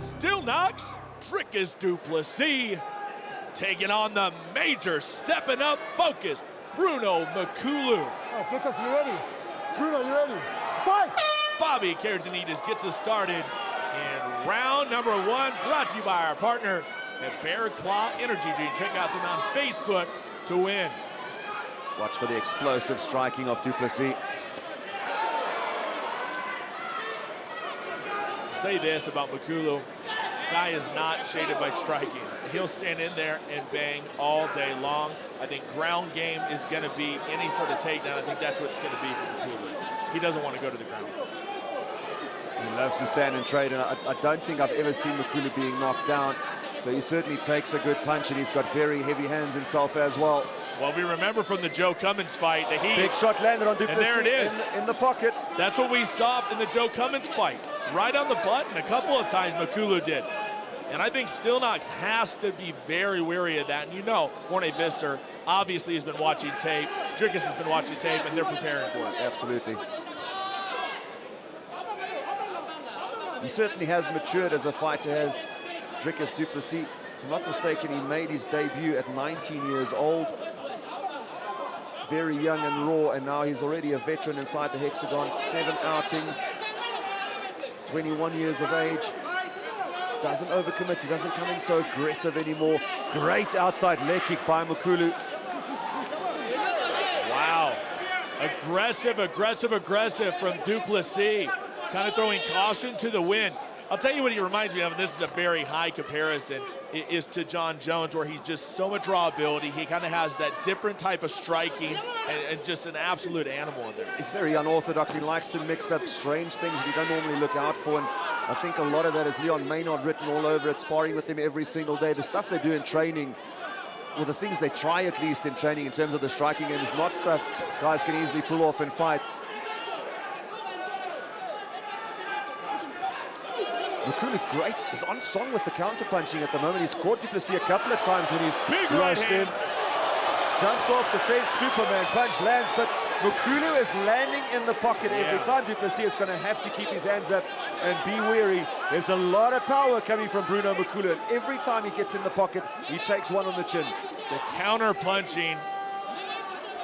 Still knocks Dricus du Plessis, taking on the major, stepping up focus, Bruno Mukulu. Oh, Dricus, you ready? Bruno, you ready? Fight! Bobby Caraginides gets us started in round number 1, brought to you by our partner at Bear Claw Energy Drink. Check out them on Facebook to win. Watch for the explosive striking of du Plessis. Say this about Mukulu, guy is not shaded by striking. He'll stand in there and bang all day long. I think ground game is going to be any sort of takedown. I think that's what it's going to be for Mukulu. He doesn't want to go to the ground. He loves to stand and trade, and I don't think I've ever seen Mukulu being knocked down. So he certainly takes a good punch, and he's got very heavy hands himself as well. Well, we remember from the Joe Cummins fight that he... Big shot landed on du Plessis, and there it is. In the pocket. That's what we saw in the Joe Cummins fight. Right on the button a couple of times Mukulu did. And I think Stillknox has to be very wary of that. And you know, Morne Visser obviously has been watching tape. Dricus has been watching tape, and they're preparing for it. Absolutely. He certainly has matured as a fighter, as Dricus du Plessis. If I'm not mistaken, he made his debut at 19 years old. Very young and raw, and now he's already a veteran inside the hexagon. 7 outings, 21 years of age. Doesn't overcommit, he doesn't come in so aggressive anymore. Great outside leg kick by Mukulu. Wow, aggressive from du Plessis. Kind of throwing caution to the wind. I'll tell you what he reminds me of, and this is a very high comparison, is to John Jones, where he's just so much raw ability. He kind of has that different type of striking and just an absolute animal in there. He's very unorthodox. He likes to mix up strange things that you don't normally look out for. And I think a lot of that is Leon Maynard written all over it, sparring with him every single day. The stuff they do in training, well, the things they try at least in training in terms of the striking game, is not stuff guys can easily pull off in fights. Mukulu, great, is on song with the counter-punching at the moment. He's caught du Plessis a couple of times when he's rushed in. Jumps off the fence, Superman punch lands, but Mukulu is landing in the pocket every time. Du Plessis is going to have to keep his hands up and be wary. There's a lot of power coming from Bruno Mukulu, and every time he gets in the pocket, he takes one on the chin. The counter-punching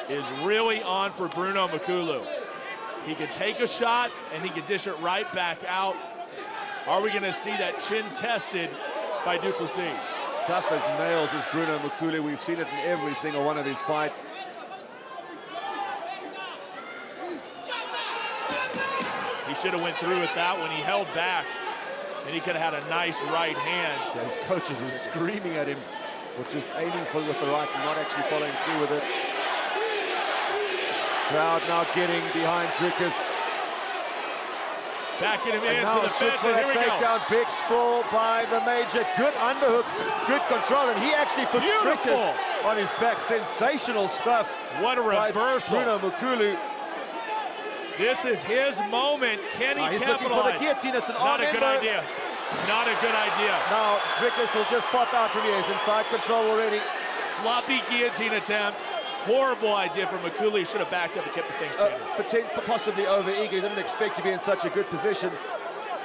is really on for Bruno Mukulu. He can take a shot, and he can dish it right back out. Are we going to see that chin tested by du Plessis? Tough as nails is Bruno Mukulu. We've seen it in every single one of his fights. He should have went through with that when he held back, and he could have had a nice right hand. Yeah, his coaches were screaming at him for just aiming for with the right and not actually following through with it. Crowd now getting behind Dricus. Backing him into the fence, and here we takedown, big sprawl by the major. Good underhook, good control, and he actually puts Dricus on his back. Sensational stuff. What a reversal. Bruno Mukulu. This is his moment. Can he he's capitalize? Looking for the guillotine. It's an Not a good idea. Not a good idea. Now Dricus will just pop out from here. He's inside control already. Sloppy guillotine attempt. Horrible idea for Mukulu. He should have backed up and kept the thing standing. Possibly over-eager. He didn't expect to be in such a good position.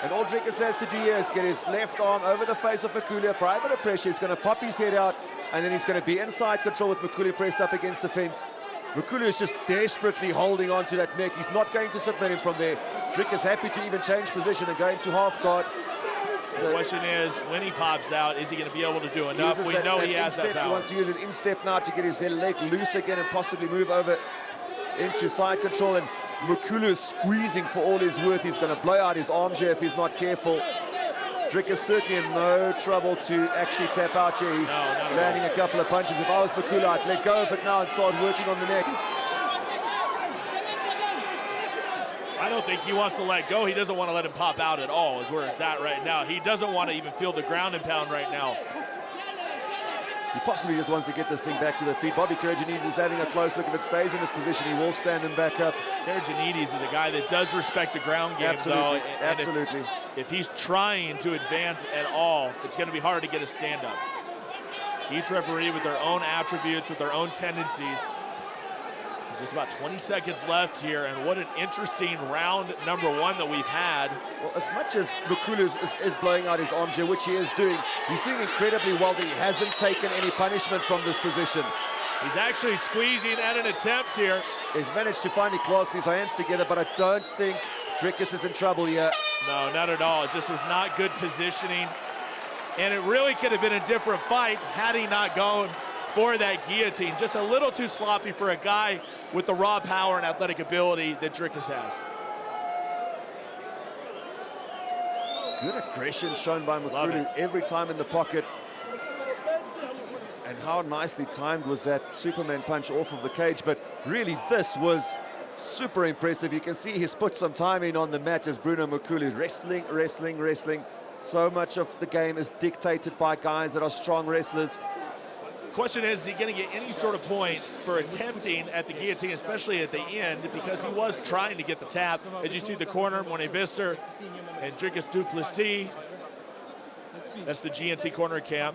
And all Dricus has to do here is get his left arm over the face of Mukulu, apply a bit of pressure. He's going to pop his head out, and then he's going to be inside control with Mukulu pressed up against the fence. Mukulu is just desperately holding on to that neck. He's not going to submit him from there. Dricus happy to even change position and go into half guard. The question is, when he pops out, is he going to be able to do enough? We know he has that power. He wants to use his instep now to get his leg loose again and possibly move over into side control. And Mukulu is squeezing for all his worth. He's going to blow out his arms here if he's not careful. Dricus certainly in no trouble to actually tap out here. He's landing a couple of punches. If I was Mukulu, I'd let go of it now and start working on the next. I don't think he wants to let go. He doesn't want to let him pop out at all, is where it's at right now. He doesn't want to even feel the ground and pound right now. He possibly just wants to get this thing back to the feet. Bobby Caraginides is having a close look. If it stays in this position, he will stand him back up. Caraginides is a guy that does respect the ground game, absolutely, though. Absolutely. If he's trying to advance at all, it's going to be hard to get a stand-up. Each referee with their own attributes, with their own tendencies. Just about 20 seconds left here, and what an interesting round number one that we've had. Well, as much as Mukulu is blowing out his arms here, which he is doing, he's doing incredibly well that he hasn't taken any punishment from this position. He's actually squeezing at an attempt here. He's managed to finally clasp his hands together, but I don't think Dricus is in trouble here. No, not at all. It just was not good positioning. And it really could have been a different fight had he not gone for that guillotine. Just a little too sloppy for a guy with the raw power and athletic ability that Dricus has. Good aggression shown by Mukulu every time in the pocket. And how nicely timed was that Superman punch off of the cage. But really, this was super impressive. You can see he's put some time in on the mat as Bruno Mukulu wrestling, wrestling, wrestling. So much of the game is dictated by guys that are strong wrestlers. Question is he going to get any sort of points for attempting at the guillotine, especially at the end, because he was trying to get the tap. As you see the corner, Mone Visser and Dricus du Plessis. That's the GNC corner cam.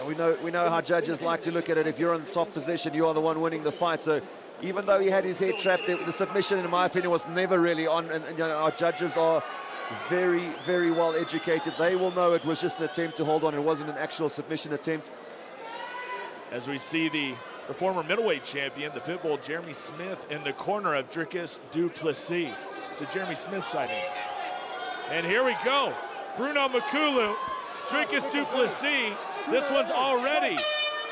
And we know how judges like to look at it. If you're in the top position, you are the one winning the fight. So even though he had his head trapped, the submission, in my opinion, was never really on. And you know, our judges are very, very well educated. They will know it was just an attempt to hold on. It wasn't an actual submission attempt. As we see the former middleweight champion, the Pitbull Jeremy Smith, in the corner of Dricus du Plessis. To Jeremy Smith's side. And here we go. Bruno Mukulu, Dricus du Plessis. This one's already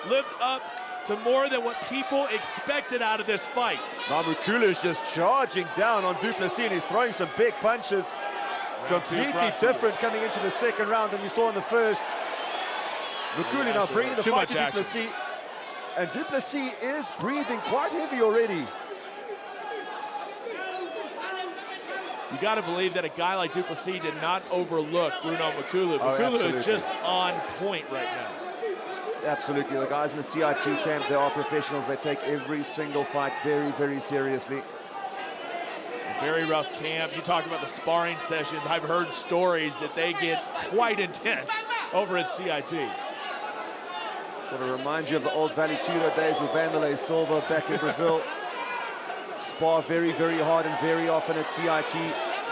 lived up to more than what people expected out of this fight. Now Mukulu is just charging down on du Plessis, and he's throwing some big punches. Completely different coming into the second round than we saw in the first. Mukulu now bringing the fight to du Plessis. And du Plessis is breathing quite heavy already. You got to believe that a guy like du Plessis did not overlook Bruno Mukulu. Mukulu is just on point right now. Absolutely. The guys in the CIT camp, they are professionals. They take every single fight very, very seriously. Very rough camp. You talk about the sparring sessions. I've heard stories that they get quite intense over at CIT. Sort of reminds you of the old Vale Tudo days with Vanderlei Silva back in Brazil. Spar very, very hard and very often at CIT.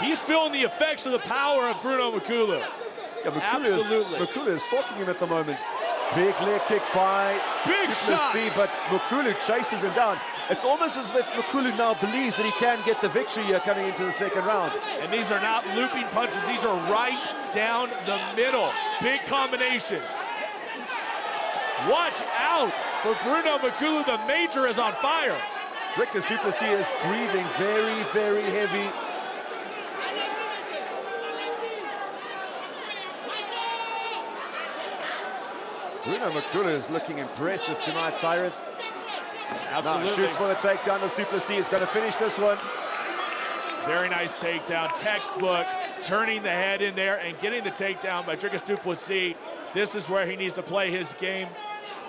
He's feeling the effects of the power of Bruno Mukulu. Yeah, Absolutely. Mukulu is stalking him at the moment. Big leg kick by Big shot, but Mukulu chases him down. It's almost as if Mukulu now believes that he can get the victory here coming into the second round. And these are not looping punches. These are right down the middle. Big combinations. Watch out for Bruno Mukulu. The major is on fire. Dricus du Plessis is breathing very, very heavy. Bruno Mukulu is looking impressive tonight, Cyrus. Absolutely. Now shoots for the takedown as du Plessis is going to finish this one. Very nice takedown, textbook, turning the head in there and getting the takedown by Dricus du Plessis. This is where he needs to play his game.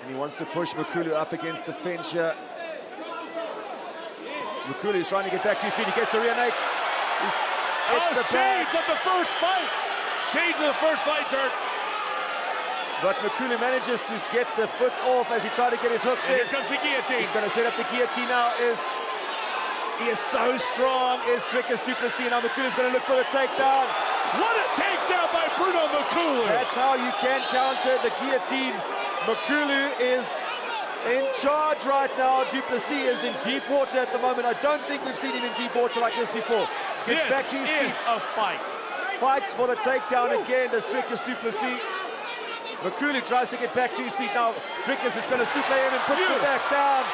And he wants to push Mukulu up against the fence here. Mukulu is trying to get back to his feet. He gets the rear naked. Shades of the first fight. Shades of the first fight, Dirk. But Mukulu manages to get the foot off as he tried to get his hooks in. Here comes the guillotine. He's going to set up the guillotine now. He is so strong, is Dricus du Plessis. Now Mukulu's going to look for the takedown. What a takedown by Bruno Mukulu. That's how you can counter the guillotine. Mukulu is in charge right now. Du Plessis is in deep water at the moment. I don't think we've seen him in deep water like this before. Gets back to his feet. This is a fight. Fights for the takedown again as Dricus du Plessis. Mukulu tries to get back to his feet now. Dricus is going to suplex him and puts him back down.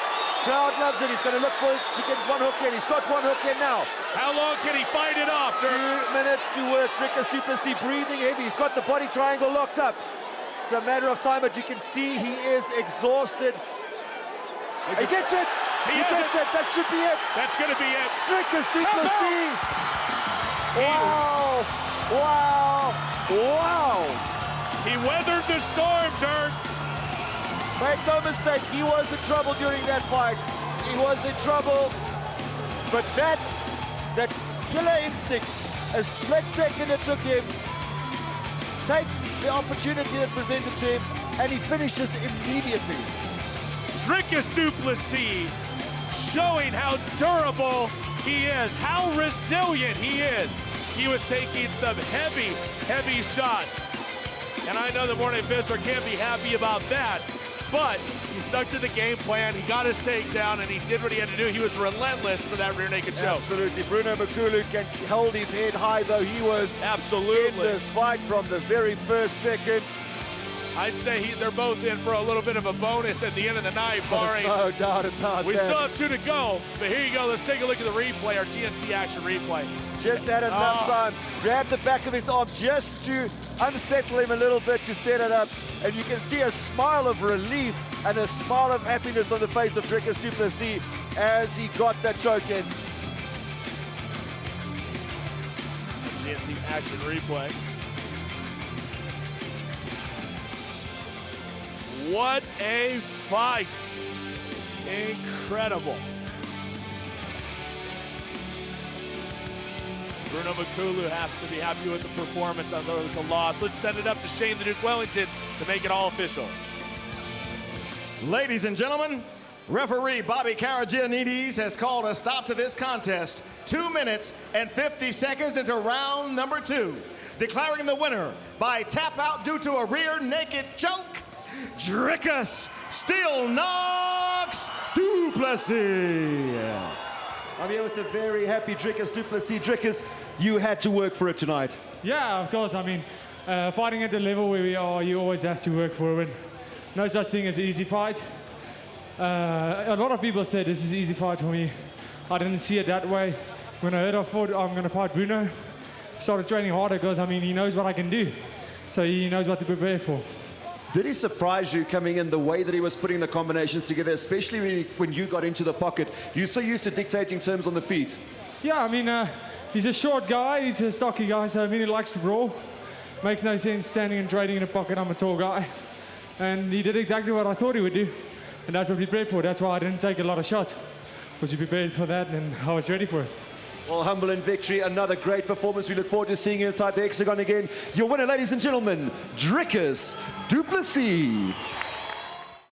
Crowd loves it. He's going to look for it to get one hook in. He's got one hook in now. How long can he fight it off, Dirk? 2 minutes to work. Dricus du Plessis breathing heavy. He's got the body triangle locked up. It's a matter of time, but you can see he is exhausted. He gets it. He gets it. That should be it. That's going to be it. Dricus du Plessis. Wow. Wow. Wow. He weathered the storm, Dirk. Make no mistake, he was in trouble during that fight. He was in trouble. But that's that killer instinct. A split second it took him. Takes the opportunity that presented to him, and he finishes immediately. Dricus du Plessis showing how durable he is, how resilient he is. He was taking some heavy, heavy shots. And I know the Morning Fister can't be happy about that, but he stuck to the game plan, he got his takedown, and he did what he had to do. He was relentless for that rear naked choke. Absolutely. Bruno Mukulu held his head high, though. He was Absolutely in this fight from the very first second. I'd say they're both in for a little bit of a bonus at the end of the night, barring. There's no doubt about We that. still have 2 to go, but here you go. Let's take a look at the replay, our TNC action replay. Just had enough time. Grabbed the back of his arm just to unsettle him a little bit to set it up. And you can see a smile of relief and a smile of happiness on the face of Dricus du Plessis as he got that choke in. TNC action replay. What a fight. Incredible. Bruno Mukulu has to be happy with the performance, although it's a loss. Let's send it up to Shane the Duke Wellington to make it all official. Ladies and gentlemen, referee Bobby Karagianidis has called a stop to this contest 2 minutes and 50 seconds into round number 2, declaring the winner by tap out due to a rear naked choke, Dricus Steel Knocks du Plessis. I'm here with a very happy Dricus du Plessis. Dricus, you had to work for it tonight. Yeah, of course. I mean, fighting at the level where we are, you always have to work for a win. No such thing as an easy fight. A lot of people said this is an easy fight for me. I didn't see it that way. When I heard I thought I'm going to fight Bruno, started training harder because, I mean, he knows what I can do. So he knows what to prepare for. Did he surprise you coming in the way that he was putting the combinations together, especially when you got into the pocket? You're so used to dictating terms on the feet. Yeah, I mean, he's a short guy, he's a stocky guy, so I mean, he likes to brawl. Makes no sense standing and trading in the pocket. I'm a tall guy. And he did exactly what I thought he would do. And that's what we prepared for. That's why I didn't take a lot of shots. Because we prepared for that and I was ready for it. Well, humble in victory, another great performance. We look forward to seeing you inside the hexagon again. Your winner, ladies and gentlemen, Dricus du Plessis.